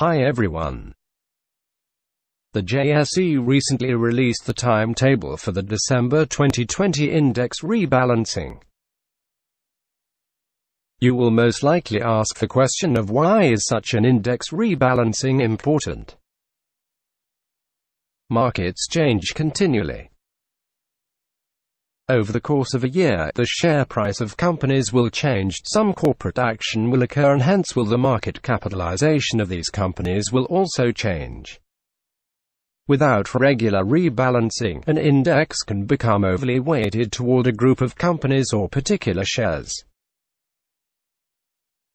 Hi everyone. The JSE recently released the timetable for the December 2020 index rebalancing. You will most likely ask the question of why is such an index rebalancing important? Markets change continually. Over the course of a year, the share price of companies will change, some corporate action will occur, and hence will the market capitalization of these companies will also change. Without regular rebalancing, an index can become overly weighted toward a group of companies or particular shares.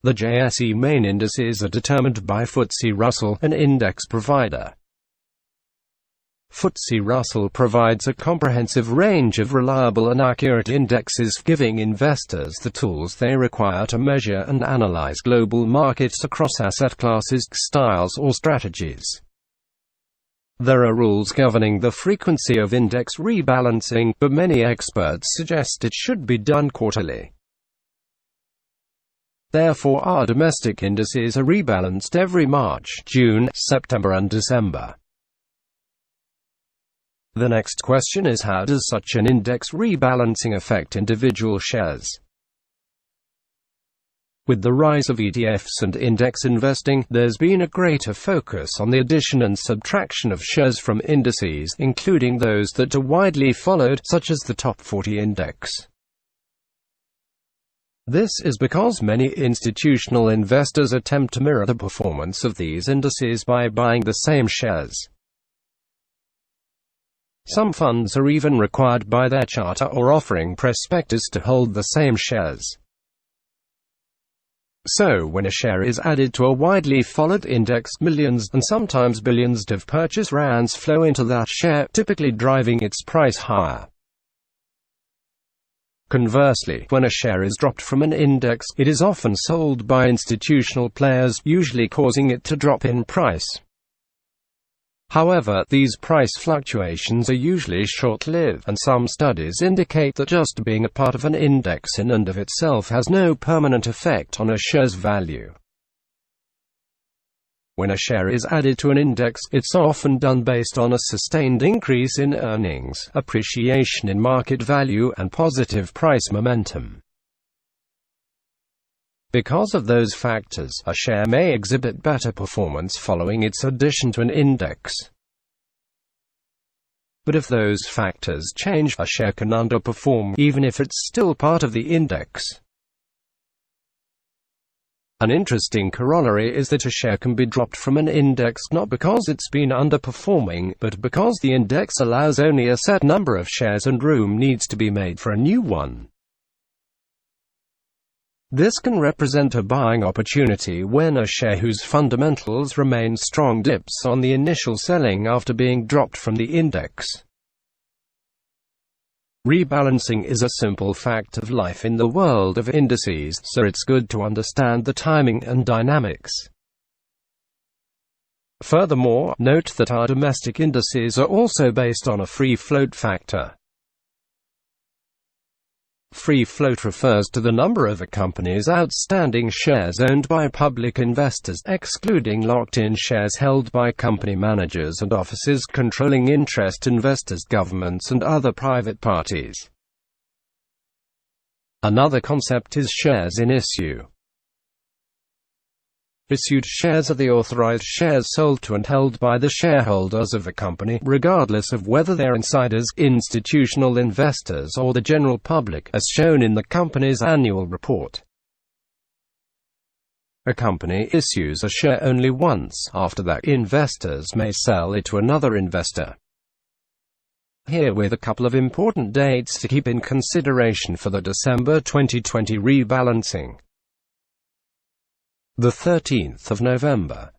The JSE main indices are determined by FTSE Russell, an index provider. FTSE Russell provides a comprehensive range of reliable and accurate indexes, giving investors the tools they require to measure and analyze global markets across asset classes, styles or strategies. There are rules governing the frequency of index rebalancing, but many experts suggest it should be done quarterly. Therefore, our domestic indices are rebalanced every March, June, September and December. The next question is, how does such an index rebalancing affect individual shares? With the rise of ETFs and index investing, there's been a greater focus on the addition and subtraction of shares from indices, including those that are widely followed, such as the top 40 index. This is because many institutional investors attempt to mirror the performance of these indices by buying the same shares. Some funds are even required by their charter or offering prospectus to hold the same shares. So, when a share is added to a widely followed index, millions and sometimes billions of purchase rounds flow into that share, typically driving its price higher. Conversely, when a share is dropped from an index, it is often sold by institutional players, usually causing it to drop in price. However, these price fluctuations are usually short-lived, and some studies indicate that just being a part of an index in and of itself has no permanent effect on a share's value. When a share is added to an index, it's often done based on a sustained increase in earnings, appreciation in market value, and positive price momentum. Because of those factors, a share may exhibit better performance following its addition to an index. But if those factors change, a share can underperform, even if it's still part of the index. An interesting corollary is that a share can be dropped from an index not because it's been underperforming, but because the index allows only a set number of shares and room needs to be made for a new one. This can represent a buying opportunity when a share whose fundamentals remain strong dips on the initial selling after being dropped from the index. Rebalancing is a simple fact of life in the world of indices, so it's good to understand the timing and dynamics. Furthermore, note that our domestic indices are also based on a free float factor. Free float refers to the number of a company's outstanding shares owned by public investors, excluding locked-in shares held by company managers and officers controlling interest investors, governments and other private parties. Another concept is shares in issue. Issued shares are the authorized shares sold to and held by the shareholders of a company, regardless of whether they're insiders, institutional investors or the general public, as shown in the company's annual report. A company issues a share only once. After that, investors may sell it to another investor. Here with a couple of important dates to keep in consideration for the December 2020 rebalancing. The 13th of November.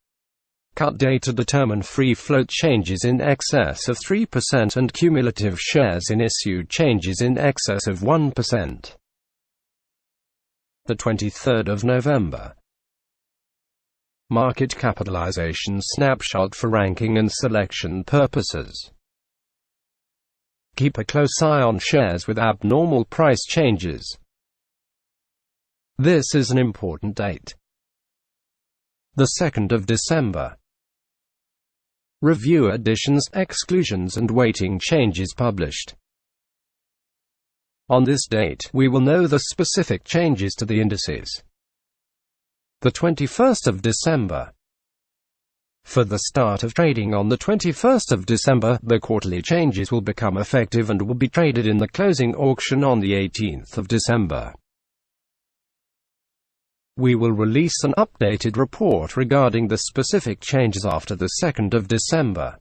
Cut date to determine free float changes in excess of 3% and cumulative shares in issue changes in excess of 1%. The 23rd of November. Market capitalization snapshot for ranking and selection purposes. Keep a close eye on shares with abnormal price changes. This is an important date. The 2nd of December. Review additions, exclusions and weighting changes published. On this date, we will know the specific changes to the indices. The 21st of December. For the start of trading on the 21st of December, the quarterly changes will become effective and will be traded in the closing auction on the 18th of December. We will release an updated report regarding the specific changes after the 2nd of December.